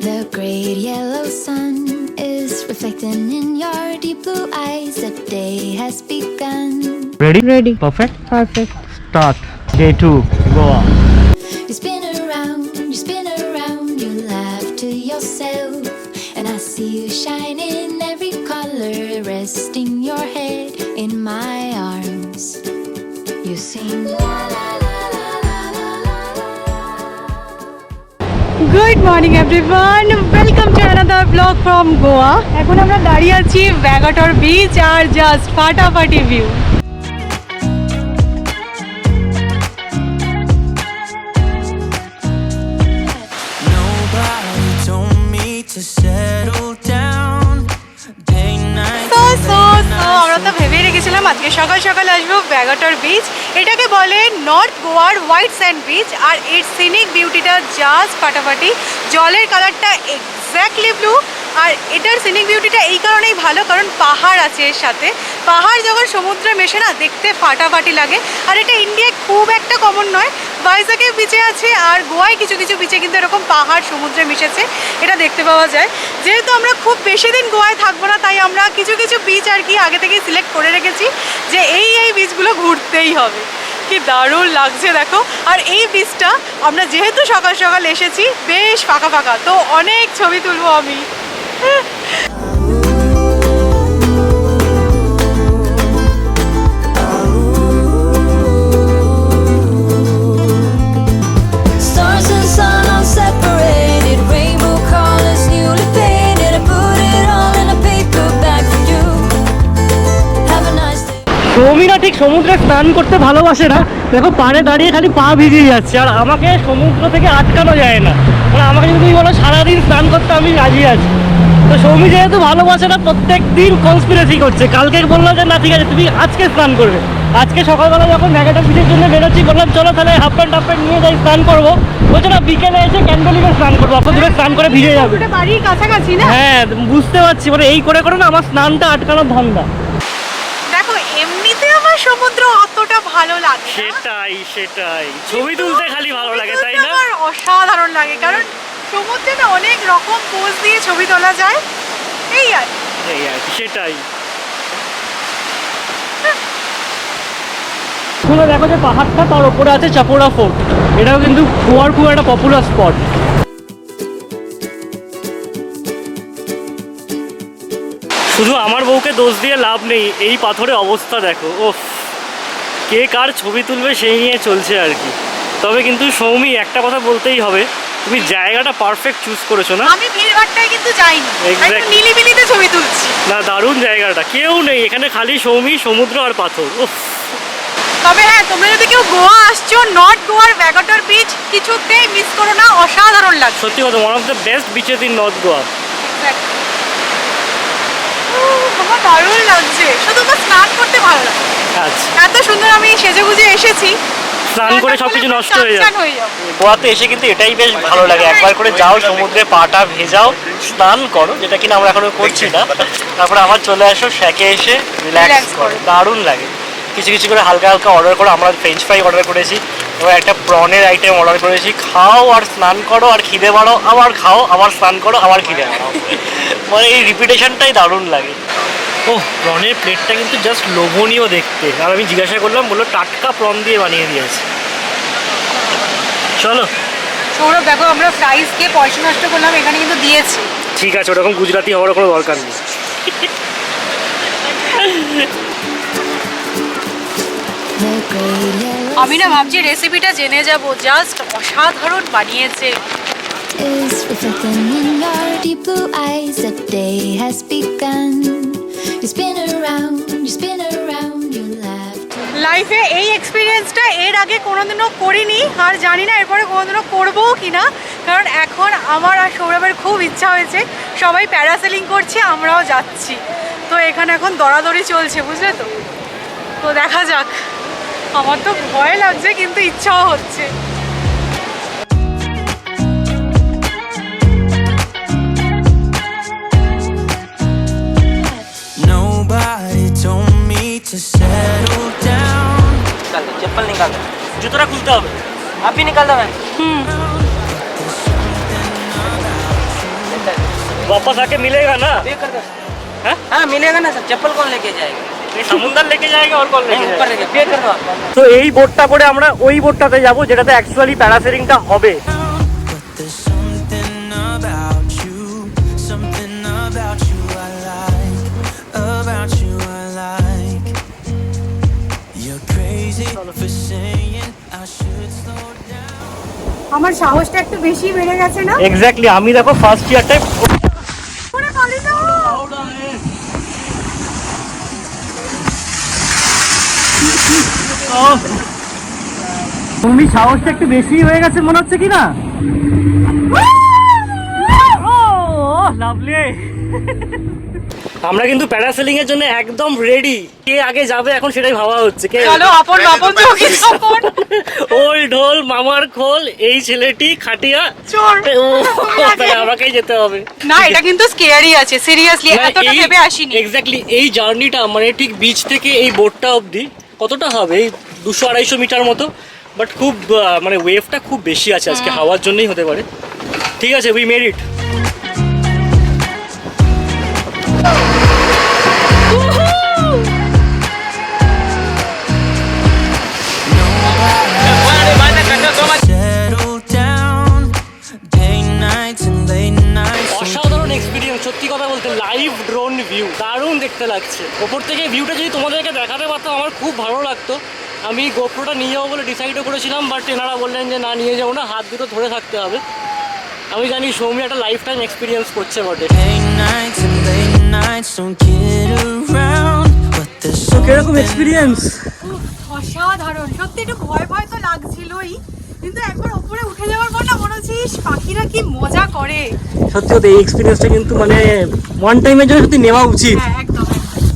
The great yellow sun is reflecting in your deep blue eyes. The day has begun. Ready? Perfect. Start. Day 2, Goa. You spin around, you laugh to yourself. And I see you shine in every color, resting your head in my arms. You sing la la la la la la la la. Good morning everyone, welcome to another vlog from Goa. এখন আমরা দাঁড়িয়ে আছি ব্যাগটর beach আর just ফাটাফাটি view. আমরা তো ভেবেই রেখেছিলাম আজকে সকাল সকাল আসবো ব্যাগটর বিচ। এটাকে বলে নর্থ গোয়ার হোয়াইট স্যান্ড বিচ আর এর সিনিক বিউটিটা জাস্ট ফাটাফাটি। জলের কালারটা এক্স্যাক্টলি ব্লু আর এটার সিনিক বিউটিটা এই কারণেই ভালো কারণ পাহাড় আছে এর সাথে। পাহাড় যখন সমুদ্রে মেশে না দেখতে ফাটাফাটি লাগে। আর এটা ইন্ডিয়ায় খুব একটা কমন নয়, ভাইজাগে বিচে আছে আর গোয়ায় কিছু কিছু বিচে কিন্তু এরকম পাহাড় সমুদ্রে মিশেছে, এটা দেখতে পাওয়া যায়। যেহেতু আমরা খুব বেশি দিন গোয়ায় থাকবো না তাই আমরা কিছু কিছু বিচ আর কি আগে থেকেই সিলেক্ট করে রেখেছি যে এই বিচগুলো ঘুরতেই হবে। কি দারুণ লাগছে দেখো। আর এই বিচটা আমরা যেহেতু সকাল সকাল এসেছি বেশ ফাঁকা ফাঁকা, তো অনেক ছবি তুলবো আমি। সৌমিরা ঠিক সমুদ্রে স্নান করতে ভালোবাসে না, দেখো পাড়ে দাঁড়িয়ে খালি পা ভিজিয়ে যাচ্ছে। আর আমাকে সমুদ্র থেকে আটকানো যায় না, মানে আমাকে যদি বলো সারাদিন স্নান করতে আমি রাজি আছি। তো সৌমি যেহেতু ভালোবাসে না প্রত্যেক দিন কনস্পিরেসি করছে। কালকে বললো যে না ঠিক আছে তুমি আজকে স্নান করবে। আজকে সকালবেলা যখন ব্যাগটর বিচের জন্য বেরোচ্ছি বললাম চলো তাহলে হাফ প্যান্ট নিয়ে যাই স্নান করবো। বলছে না বিকেলে এসে ক্যান্ডেলিভে স্নান করবো, অত দূরে স্নান করে ভিজে যাবে। বাড়ির কাছাকাছি না? হ্যাঁ বুঝতে পারছি, মানে এই করে না আমার স্নানটা আটকানোর ধান্দা। দেখো এমনিতে আমার সমুদ্র অতটা ভালো লাগে, সেটাই ছবি তুলতে খালি ভালো লাগে তাই না? আমার অসাধারণ লাগে কারণ সমুদ্রে না অনেক রকম পোজ দিয়ে ছবি তোলা যায়। এই আর সেটাই। শুনে দেখো যে পাহাড়টা তার উপরে আছে চাপোরা ফোর্ট, এটাও কিন্তু গোয়ার খুব একটা পপুলার স্পট। শুধু আমার বউকে দোষ দিয়ে লাভ নেই, এই পাথরের অবস্থা দেখো। ও কে কার ছবি তুলবে সেই নিয়ে চলছে আর কি। তবে কিন্তু সৌমি একটা কথা বলতেই হবে, তুমি জায়গাটা পারফেক্ট চুজ করেছো না? আমি ভিড়ভাট্টায় কিন্তু যাইনি, একটু নিলিবিলিতে ছবি তুলছি। না দারুণ জায়গাটা, কেউ নেই এখানে, খালি সৌমি, সমুদ্র আর পাথর। তবে হ্যাঁ তোমরা যদি কেউ গোয়া আসছো নর্থ গোয়ার ব্যাগটর বিচ কিছুতেই মিস করো না, অসাধারণ লাগছে সত্যি কথা। One of the best bitches in north Goa. আমার দারুণ লাগছে, শুধু আমার স্নান করতে ভালো লাগে। আচ্ছা এত সুন্দর আমি সেজেগুজে এসেছি, স্নান করে সবকিছু নষ্ট হয়ে যাবে। গোয়াতে এসে কিন্তু এটাই বেশ ভালো লাগে, একবার করে যাও সমুদ্রে পাটা ভেজাও, স্নান করো, যেটা কিনা আমরা এখনো করছি না। তারপরে আবার চলে আসো শ্যাকে এসে রিল্যাক্স করো, দারুণ লাগে। কিছু কিছু করে হালকা হালকা অর্ডার করো। আমরা ফ্রেঞ্চ ফ্রাই অর্ডার করেছি, এবার একটা প্রনের আইটেম অর্ডার করেছি। খাও আর স্নান করো আর খিদে বাড়ো, আবার খাও আবার স্নান করো আবার খিদে বাড়াও, মানে এই রিপিটেশনটাই দারুণ লাগে। ও প্রনের প্লেটটা কিন্তু জাস্ট লোভনীয় দেখতে। আর আমি জিজ্ঞাসা করলাম, বললো টাটকা প্রন দিয়ে বানিয়ে দিয়েছে। চলো সৌরভ দেখো আমরা ফ্রাইস খেয়ে পয়সা নষ্ট করলাম, এখানে কিন্তু দিয়েছি। ঠিক আছে, ওরকম গুজরাটি হওয়ার কোনো দরকার নেই। আমি না ভাবছি রেসিপিটা জেনে যাব, জাস্ট অসাধারণ বানিয়েছে। লাইফে এই এক্সপিরিয়েন্সটা এর আগে কোনোদিনও করিনি আর জানি না এরপরে কোনোদিনও করবো কিনা, কারণ এখন আমার আর সৌরভের খুব ইচ্ছা হয়েছে। সবাই প্যারাসেলিং করছে, আমরাও যাচ্ছি, তো এখানে এখন দৌড়াদৌড়ি চলছে, বুঝলে তো। তো দেখা যাক, আমার তো ভয় লাগছে কিন্তু ইচ্ছাও হচ্ছে। चप्पल निकाल दे, जूतरा खुलता হবে, आप भी निकाल दो। वापस आके मिलेगा ना? हाँ मिलेगा ना सर। चप्पल कौन लेके जाएगा? সমুদ্র লেকে যায়গা আর কল লেকে ऊपर लेके पे कर दो आप। তো এই বোটটা করে আমরা ওই বোটটাতে যাব যেটাতে অ্যাকচুয়ালি প্যারাসেলিংটা হবে। There's something about you I like, about you I like. You're crazy for saying I should slow down. আমার সাহসটা একটু বেশি বেড়ে গেছে না? এক্স্যাক্টলি, আমি দেখো ফার্স্ট ইয়ারটাই ওরে পারি না। তুমি সাহসটা একটু বেশি হয়ে গেছে মনে হচ্ছে কি না? লাভলি। আমরা কিন্তু প্যারাসেলিং এর জন্য একদম রেডি। কে আগে যাবে এখন সেটাই ভাবা হচ্ছে। কে চলো আপন আপন যোগী আপন। ওল ঢোল মামার খোল, এই ছেলেটি খাটিয়া চোর। তাহলে আমাকেই যেতে হবে। না এটা কিন্তু স্কেয়ারি আছে, সিরিয়াসলি এতটা ভেবে আসিনি। এক্স্যাক্টলি এই জার্নিটা মানে ঠিক বিচ থেকে এই বোটটা অবধি কতটা হবে, এই 200-250 মিটার মতো, বাট খুব মানে ওয়েভটা খুব বেশি আছে আজকে, হাওয়ার জন্যই হতে পারে। ঠিক আছে, we made it. Settle down, day nights and late nights. অসাধারণ এক্সপিরিয়েন্স, সত্যি কথা বলতে। লাইভ ড্রোন ভিউ দারুণ দেখতে লাগছে। ওপর থেকে ভিউটা যদি তোমাদেরকে দেখাতে পারতাম আমার খুব ভালো লাগতো। আমি গোপ্রোটা নিয়ে যাবো বলে ডিসাইডও করেছিলাম, বাট এনারা বললেন যে না নিয়ে যাবো না, হাত দুটো ধরে থাকতে হবে। আমি জানি সৌমি একটা লাইফ টাইম এক্সপিরিয়েন্স করছে বটে। Day nights and late nights, don't get around, but there's কিরকম এক্সপিরিয়েন্স? অসাধারণ, সত্যি একটু ভয় ভয় তো লাগছিলই, কিন্তু একবার উপরে উঠে যাওয়ার পর না মনে হচ্ছে পাখিরা কি মজা করে। সত্যি কথা এই এক্সপিরিয়েন্সটা কিন্তু মানে ওয়ান টাইমের জন্য সত্যি নেওয়া উচিত। হ্যাঁ একদম।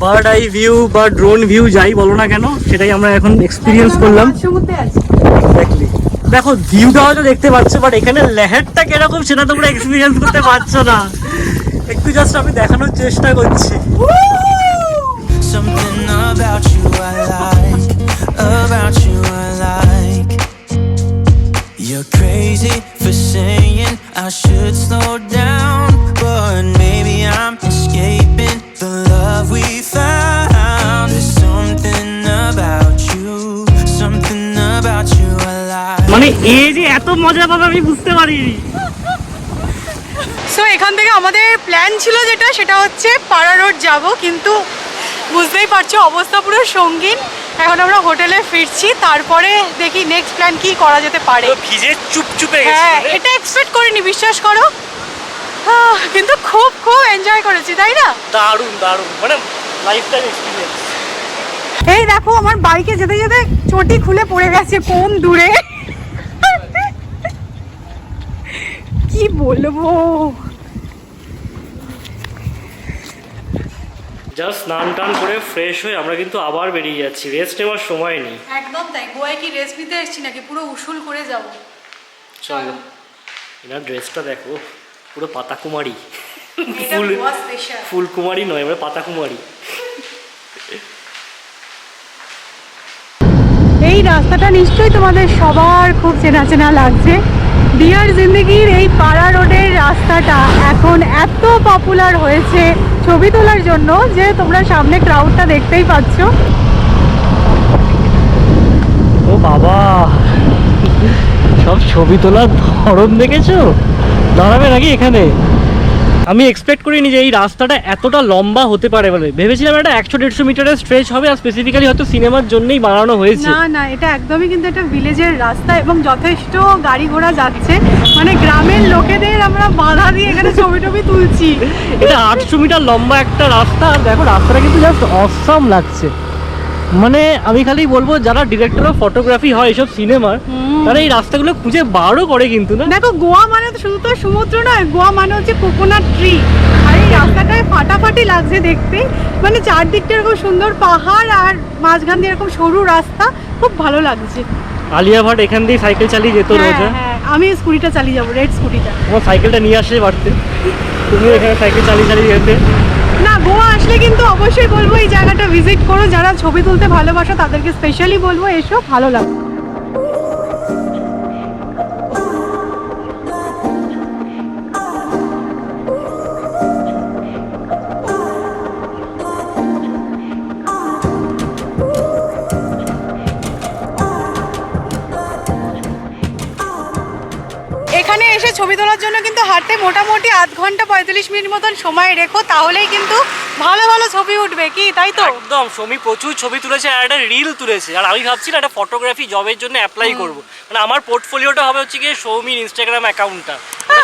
বার্ড আই ভিউ বা ড্রোন ভিউ যাই বলো না কেন, সেটাই আমরা এখন এক্সপিরিয়েন্স করলাম। সমুদ্রে আছে এক্স্যাক্টলি। দেখো ভিউটা হয়তো দেখতে পাচ্ছ, বাট এখানে লেহারটা কিরকম সেটা তোমরা এক্সপিরিয়েন্স করতে পারছো না। একটু জাস্ট আমি দেখানোর চেষ্টা করছি। something about you I like, about you I like. You're crazy for saying I should slow down, but maybe I'm escaping the love we found. There's something about you I like. মানে এই যে এত মজা পাবে আমি বুঝতে পারিনি। So এখান থেকে আমাদের প্ল্যান ছিল যেটা, সেটা হচ্ছে পাড়া রোড যাব, কিন্তু বুঝতেই পারছো অবস্থা পুরো সঙ্গীন। এখন আমরা হোটেলে ফিরছি, তারপরে দেখি নেক্সট প্ল্যান কি করা যেতে পারে। ভিজে চুপচুপে হ্যাঁ এটা এক্সপেক্ট করিনি, বিশ্বাস করো। কিন্তু খুব খুব এনজয় করেছি, তাই না? দারুণ দারুণ, মানে লাইফ টাইম এক্সপিরিয়েন্স। এই দেখো আমার বাইকে যেতে যেতে চটি খুলে পড়ে গেছে কোন দূরে। কি বলবো, জাস্ট স্নান টান করে ফ্রেশ হয়ে আমরা কিন্তু আবার বেরিয়ে যাচ্ছি, রেস্ট নেওয়ার সময় নেই। একদম তাই। গোয়ায় কি রেস্ট নিতে এসেছি নাকি, পুরো উসুল করে যাব। চলো, এনার ড্রেসটা দেখো, পুরো পাতাকুমারী। এটা গোয়া স্পেশাল। ফুলকুমারী নয়, আমরা পাতাকুমারী। এই রাস্তাটা নিশ্চয়ই তোমাদের সবার খুব চেনা চেনা লাগছে। ডিয়ার জিন্দেগির এই পাড়া রোডের রাস্তাটা এখন এত পপুলার হয়েছে ছবি তোলার জন্য যে তোমরা সামনে ক্রাউডটা দেখতেই পাচ্ছ। ও বাবা, সব ছবি তোলার ধরন দেখেছো? দাঁড়াবে নাকি এখানে? আমি এক্সপেক্ট করিনি যে এই রাস্তাটা এতটা লম্বা হতে পারে বলে। ভেবেছিলাম এটা 100-150 মিটারের স্ট্রেচ হবে, আর স্পেসিফিক্যালি হয়তো সিনেমার জন্যই বানানো হয়েছে। না না, এটা একদমই কিন্তু একটা ভিলেজের রাস্তা এবং যথেষ্ট গাড়ি ঘোড়া যাচ্ছে, মানে গ্রামের লোকেদের আমরা বাধা দিয়ে এখানে ছবি টবি তুলছি। এটা 800 মিটার লম্বা একটা রাস্তা, আর দেখো রাস্তাটা কিন্তু জাস্ট অসাম লাগছে। মানে আমি খালি বলবো যারা ডিরেক্টর অফ ফটোগ্রাফি হয় এসব সিনেমার, তারা এই রাস্তাগুলো খুঁজে বারও করে কিন্তু না। দেখো গোয়া মানে তো শুধু তো সমুদ্র নয়, গোয়া মানে হচ্ছে কোকোনাট ট্রি, আর এই রাস্তাটায় ফাটাফাটি লাগছে দেখতে। মানে চারদিকটা এরকম সুন্দর পাহাড় আর মাঝখান দিয়ে এরকম সরু রাস্তা, খুব ভালো লাগছে। আলিয়া ভাট এখান দিয়ে সাইকেল চালিয়ে যেত রোজ। হ্যাঁ, আমি স্কুটিটা চালিয়ে যাবো, রেড স্কুটিটা। আমার সাইকেলটা নিয়ে আসলে পারতে, তুমি এখানে সাইকেল চালিয়ে চালিয়ে যেতে। না, গোয়া আসলে কিন্তু অবশ্যই বলবো এই জায়গাটা ভিজিট করো। যারা ছবি তুলতে ভালোবাসো তাদেরকে স্পেশালি বলবো এসো, ভালো লাগবে। ছবি তোলার জন্য কিন্তু হাতে মোটামুটি আধ ঘন্টা 45 মিনিট মতন সময় রেখো, তাহলেই কিন্তু ভালো ভালো ছবি উঠবে, কি তাই তো? একদম, সৌমি প্রচুর ছবি তুলেছে আর একটা রিল তুলেছে। আর আমি ভাবছি না একটা ফটোগ্রাফি জবের জন্য অ্যাপ্লাই করব, মানে আমার পোর্টফোলিওটা হবে হচ্ছে গিয়ে সৌমির ইনস্টাগ্রাম অ্যাকাউন্টটা।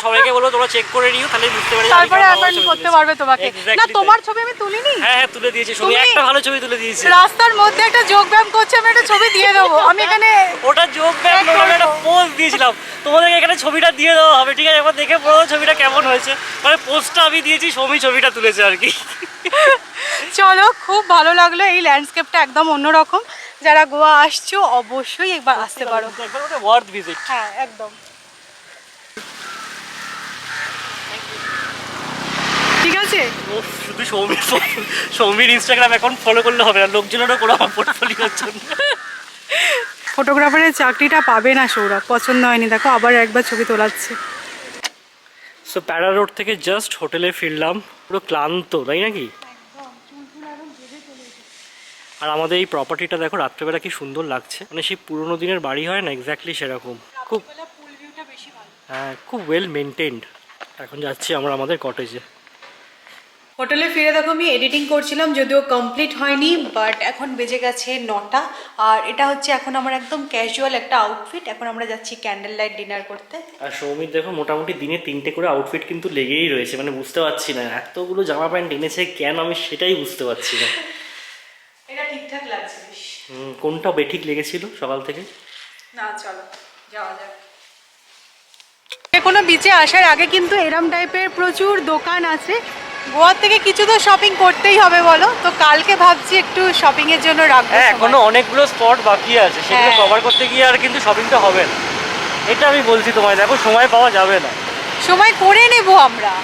সবাইকে বলবো তোমরা চেক করে নিও, তাহলে বুঝতে পারবে তারপরে অ্যাপয়েন্ট করতে পারবে তোমাকে। না তোমার ছবি আমি তুলিনি? হ্যাঁ তুলে দিয়েছি সৌমি, একটা ভালো ছবি তুলে দিয়েছে। রাস্তার মধ্যে একটা যোগ ব্যায়াম করছে, আমি একটা ছবি দিয়ে দেবো। আমি এখানে ওটা যোগ ব্যায়াম না, ওটা একটা পোজ দিয়েছিলাম। তোমাদেরকে এখানে ছবিটা দিয়ে দেওয়া হবে, ঠিক আছে? একবার দেখে বলো ছবিটা কেমন হয়েছে। মানে পোস্টটা আমি দিয়েছি, সৌমি ছবিটা তুলেছে আর কি। চলো, খুব ভালো লাগলো। এই ল্যান্ডস্কেপটা একদম অন্যরকম। যারা গোয়া আসছো অবশ্যই একবার আসতে পারো, একবার ওটা ওয়ার্থ ভিজিট। হ্যাঁ একদম। ঠিক আছে, শুধু সৌমির ইনস্টাগ্রাম অ্যাকাউন্ট ফলো করলে হবে না, লোকজনেরও কোনো আমার পোর্টফোলিওর জন্য। ফটোগ্রাফারের চাকরিটা পাবে না সৌরভ, পছন্দ হয়নি। দেখো আবার একবার ছবি তোলাচ্ছে। সো প্যারা রোড থেকে জাস্ট হোটেলে ফিরলাম, পুরো ক্লান্ত, তাই নাকি? আর আমাদের এই প্রপার্টিটা দেখো রাত্রেবেলা কি সুন্দর লাগছে, মানে সেই পুরোনো দিনের বাড়ি হয় না, এক্স্যাক্টলি সেরকম। খুব হ্যাঁ, খুব ওয়েল মেনটেন্ড। এখন যাচ্ছি আমরা আমাদের কটেজে। হোটেলে ফিরে দেখো আমি এডিটিং করছিলাম, যদিও কমপ্লিট হয়নি, বাট এখন বেজে গেছে 9টা। আর এটা হচ্ছে এখন আমার একদম ক্যাজুয়াল একটা আউটফিট। এখন আমরা যাচ্ছি ক্যান্ডেল লাইট ডিনার করতে। আর সৌমির দেখো মোটামুটি দিনে 3টে করে আউটফিট কিন্তু লেগেই রয়েছে, মানে বুঝতে পারছি না এতগুলো জামা প্যান্ট এনেছে কেন, আমি সেটাই বুঝতে পারছি না। এটা ঠিকঠাক লাগছে বেশ। কোনটা বেঠিক লেগেছিল সকাল থেকে? না চলো যাওয়া যাক। কোনো বিচে আসার আগে কিন্তু এরম টাইপের প্রচুর দোকান আছে। গোয়া থেকে কিছু তো শপিং করতেই হবে বলো, তো কালকে ভাবছি একটু শপিং এর জন্য রাখবো। হ্যাঁ, এখনো অনেকগুলো স্পট বাকি আছে, সেগুলো কভার করতে গিয়ে আর কিন্তু শপিংটা হবে না। এটা আমি বলছি তোমায়, দেখো সময় পাওয়া যাবে না। সময় করে নেব আমরা।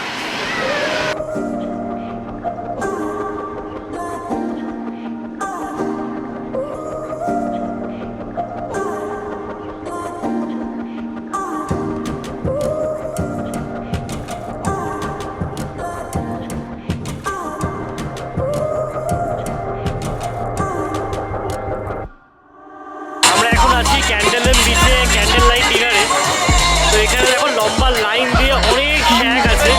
ক্যান্ডেল বিচে ক্যান্ডেল লাইট ডিনারে, তো এখানে দেখো লম্বা লাইন দিয়ে অনেক শ্যাক আছে।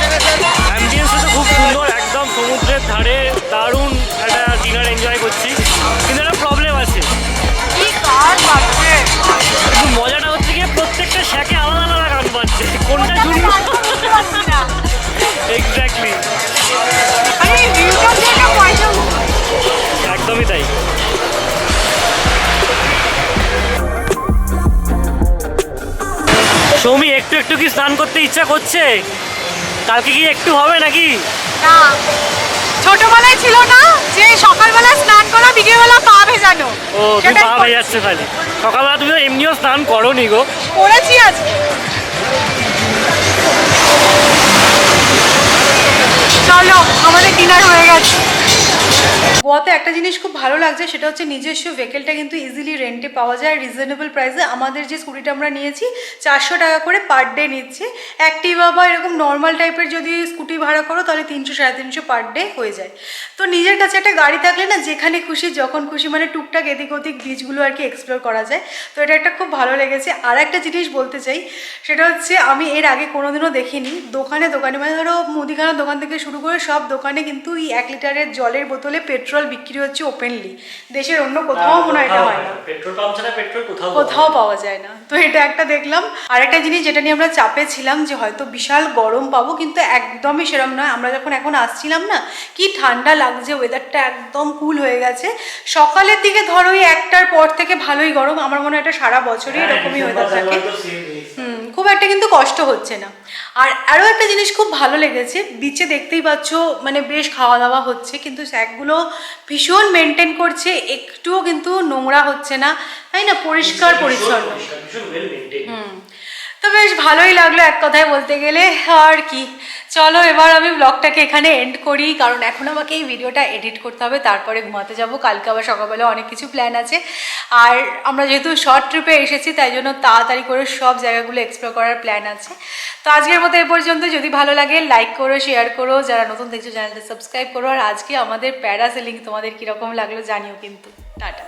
অ্যাম্বিয়েন্সটা তো খুব সুন্দর, একদম সমুদ্রের ধারে দারুণ একটা ডিনার এনজয় করছি। কিন্তু একটা প্রবলেম আছে, কিন্তু মজাটা হচ্ছে গিয়ে প্রত্যেকটা শ্যাকে আলাদা আলাদা গান বাজছে, কোনটা শুনবো এক্স্যাক্টলি, একদমই তাই। সৌমি একটু একটু কি স্নান করতে ইচ্ছা করছে? কালকে কি একটু হবে নাকি? না, ছোটবেলায় ছিল না যে সকালবেলা স্নান করা বিকেলবেলা পা ভেজানো। ও তুমি পা ভেজাচ্ছে খালি, সকালবেলা তুমি তো এমনিও স্নান করো নি গো? করেছি আজকে। চলো আমাদের ডিনার হয়ে গেছে। গোয়াতে একটা জিনিস খুব ভালো লাগছে, সেটা হচ্ছে নিজস্ব ভেহিকেলটা কিন্তু ইজিলি রেন্টে পাওয়া যায় রিজনেবল প্রাইসে। আমাদের যে স্কুটিটা আমরা নিয়েছি 400 টাকা করে পার ডে নিচ্ছে। অ্যাক্টিভা বা এরকম নর্মাল টাইপের যদি স্কুটি ভাড়া করো তাহলে 300-350 পার ডে হয়ে যায়। তো নিজের কাছে একটা গাড়ি থাকলে না যেখানে খুশি যখন খুশি মানে টুকটাক এদিক ওদিক বিচগুলো আর কি এক্সপ্লোর করা যায়। তো এটা একটা খুব ভালো লেগেছে। আর একটা জিনিস বলতে চাই, সেটা হচ্ছে আমি এর আগে কোনোদিনও দেখিনি দোকানে দোকানে, মানে ধরো মুদিখানার দোকান থেকে শুরু করে সব দোকানে কিন্তু এই 1 লিটারের জলের বোতলে পেট্রোল বিক্রি হচ্ছে ওপেনলি। দেশের অন্য কোথাও মনে হয় এটা হয় না, পেট্রোল পাম্প ছাড়া পেট্রোল কোথাও পাওয়া যায় না। তো এটা একটা দেখলাম। আর একটা জিনিস যেটা নিয়ে আমরা চাপে ছিলাম যে হয়তো বিশাল গরম পাবো, কিন্তু একদমই সেরকম নয়। আমরা যখন এখন আসছিলাম না, কি ঠান্ডা লাগছে, ওয়েদারটা একদম কুল হয়ে গেছে। সকালের দিকে ধরো ওই 1টার পর থেকে ভালোই গরম, আমার মনে হয় এটা সারা বছরই এরকমই ওয়েদার থাকে। খুব একটা কিন্তু কষ্ট হচ্ছে না। আর আরও একটা জিনিস খুব ভালো লেগেছে, বিচে দেখতেই পাচ্ছ মানে বেশ খাওয়া দাওয়া হচ্ছে, কিন্তু স্যাকগুলো ভীষণ মেনটেন করছে, একটুও কিন্তু নোংরা হচ্ছে না, তাই না? পরিষ্কার পরিচ্ছন্ন। তো বেশ ভালোই লাগলো এক কথায় বলতে গেলে। আর কি, চলো এবার আমি ব্লগটাকে এখানে এন্ড করি, কারণ এখন আমাকে এই ভিডিওটা এডিট করতে হবে, তারপরে ঘুমাতে যাব। কালকে আবার সকালবেলা অনেক কিছু প্ল্যান আছে। আর আমরা যেহেতু শর্ট ট্রিপে এসেছি তাই জন্য তাড়াতাড়ি করে সব জায়গাগুলো এক্সপ্লোর করার প্ল্যান আছে। তো আজকের মতো এ পর্যন্ত। যদি ভালো লাগে লাইক করো, শেয়ার করো, যারা নতুন দেখছো চ্যানেলটা সাবস্ক্রাইব করো। আর আজকে আমাদের প্যারাসেলিং তোমাদের কীরকম লাগলো জানিও কিন্তু। টাটা।